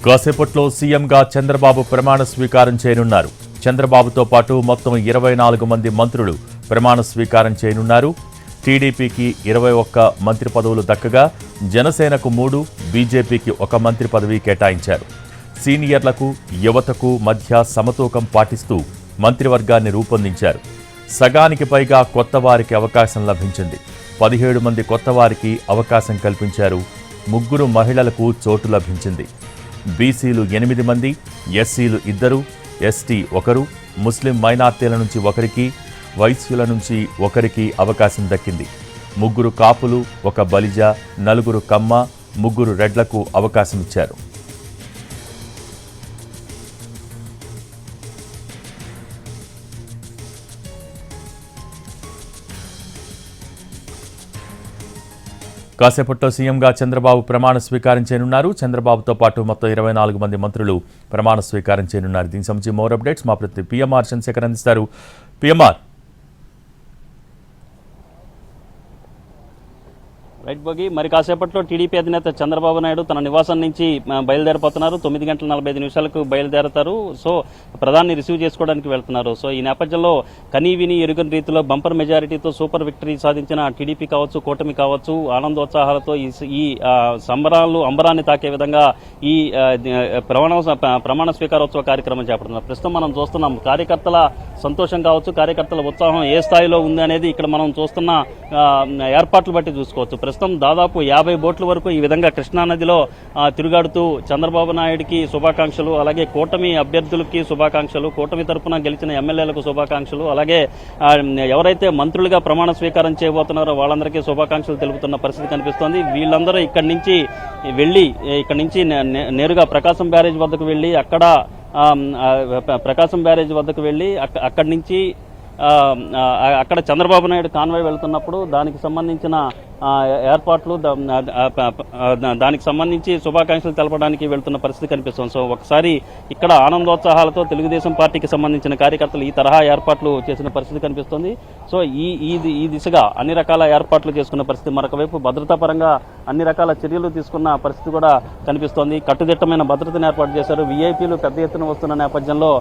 కాసేపట్లో సీఎంగా చంద్రబాబు ప్రమాణ స్వీకారం చేయనున్నారు. చంద్రబాబుతో పాటు మొత్తం 24 మంది మంత్రులు ప్రమాణ స్వీకారం చేయనున్నారు. టీడీపీకి 21 మంత్రి పదవులు దక్కగా జనసేనకు 3, బీజేపీకి 1 మంత్రి పదవి కేటాయించారు. సీనియర్లకు, యువతకు మధ్య సమతూకం పాటిస్తూ మంత్రివర్గాన్ని రూపొందించారు. సగానికి పైగా కొత్త వారికి అవకాశం లభించింది. 17 మంది కొత్త వారికి అవకాశం కల్పించారు. 3 మహిళలకు చోటు లభించింది. బీసీలు 8 మంది, ఎస్సీలు 2, ఎస్టీ 1, ముస్లిం మైనార్టీల నుంచి 1కి, వైశ్యుల నుంచి 1కి అవకాశం దక్కింది. 3 కాపులు, 1 బలిజ, 4 కమ్మ, 3 రెడ్లకు అవకాశం ఇచ్చారు. కాసేపట్లో సీఎంగా చంద్రబాబు ప్రమాణ స్వీకారం చేయనున్నారు. చంద్రబాబుతో పాటు మొత్తం 24 మంది మంత్రులు ప్రమాణ స్వీకారం చేయనున్నారు. దీనికి సంబంధించి మోర్ అప్డేట్స్ మా ప్రతి పిఎంఆర్ చంద్రశేఖర్ అందిస్తారు. పిఎంఆర్. రైట్ భోగి, మరి కాసేపట్లో టీడీపీ అధినేత చంద్రబాబు నాయుడు తన నివాసం నుంచి బయలుదేరిపోతున్నారు. 9:45 బయలుదేరతారు. సో ప్రధాని రిసీవ్ చేసుకోవడానికి వెళ్తున్నారు. సో ఈ నేపథ్యంలో కనీవిని ఎరుగని రీతిలో బంపర్ మెజారిటీతో సూపర్ విక్టరీ సాధించిన టీడీపీ కావచ్చు, కూటమి కావచ్చు, ఆనందోత్సాహాలతో ఈ సంబరాలు అంబరాన్ని తాకే విధంగా ఈ ప్రమాణ స్వీకారోత్సవ కార్యక్రమం చేపడుతున్నారు. ప్రస్తుతం మనం చూస్తున్నాం కార్యకర్తల సంతోషం కావచ్చు, కార్యకర్తల ఉత్సాహం ఏ స్థాయిలో ఉంది అనేది ఇక్కడ మనం చూస్తున్న ఏర్పాట్లు బట్టి చూసుకోవచ్చు. ప్రస్తుతం దాదాపు 50 బోట్ల వరకు ఈ విధంగా కృష్ణానదిలో తిరుగాడుతూ చంద్రబాబు నాయుడికి శుభాకాంక్షలు, అలాగే కూటమి అభ్యర్థులకి శుభాకాంక్షలు, కూటమి తరఫున గెలిచిన ఎమ్మెల్యేలకు శుభాకాంక్షలు, అలాగే ఎవరైతే మంత్రులుగా ప్రమాణ స్వీకారం చేయబోతున్నారో వాళ్ళందరికీ శుభాకాంక్షలు తెలుపుతున్న పరిస్థితి కనిపిస్తోంది. వీళ్ళందరూ ఇక్కడి నుంచి నేరుగా ప్రకాశం బ్యారేజ్ వద్దకు వెళ్ళి అక్కడి నుంచి అక్కడ చంద్రబాబు నాయుడు కాన్వాయ్ వెళ్తున్నప్పుడు దానికి సంబంధించిన ఏర్పాట్లు, దానికి సంబంధించి శుభాకాంక్షలు తెలపడానికి వెళ్తున్న పరిస్థితి కనిపిస్తుంది. సో ఒకసారి ఇక్కడ ఆనందోత్సాహాలతో తెలుగుదేశం పార్టీకి సంబంధించిన కార్యకర్తలు ఈ తరహా ఏర్పాట్లు చేసిన పరిస్థితి కనిపిస్తుంది. సో ఈ దిశగా అన్ని రకాల ఏర్పాట్లు చేసుకున్న పరిస్థితి, మరొక వైపు భద్రతా పరంగా అన్ని రకాల చర్యలు తీసుకున్న పరిస్థితి కూడా కనిపిస్తోంది. కట్టుదిట్టమైన భద్రతను ఏర్పాటు చేశారు. వీఐపీలు పెద్ద ఎత్తున వస్తున్న నేపథ్యంలో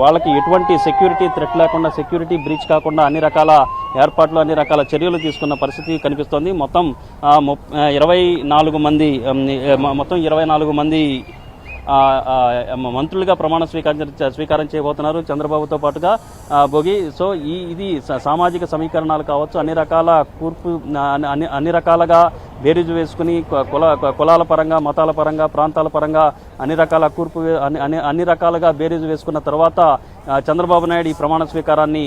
వాళ్ళకి ఎటువంటి సెక్యూరిటీ థ్రెట్ లేకుండా, సెక్యూరిటీ బ్రీచ్ కాకుండా అన్ని రకాల ఏర్పాట్లు, అన్ని రకాల చర్యలు తీసుకున్న పరిస్థితి కనిపిస్తోంది. మొత్తం 24 మంది మంత్రులుగా ప్రమాణ స్వీకారం చేయబోతున్నారు చంద్రబాబుతో పాటుగా భోగి. సో ఇది సామాజిక సమీకరణాలు కావచ్చు, అన్ని రకాలుగా బేరీజు వేసుకుని కులాల పరంగా, మతాల పరంగా, ప్రాంతాల పరంగా అన్ని రకాలుగా బేరీజు వేసుకున్న తర్వాత చంద్రబాబు నాయుడు ఈ ప్రమాణ స్వీకారాన్ని,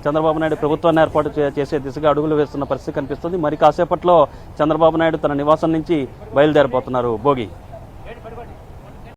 చంద్రబాబు నాయుడు ప్రభుత్వాన్ని ఏర్పాటు చేసే దిశగా అడుగులు వేస్తున్న పరిస్థితి కనిపిస్తుంది. మరి కాసేపట్లో చంద్రబాబు నాయుడు తన నివాసం నుంచి బయలుదేరిపోతున్నారు భోగి.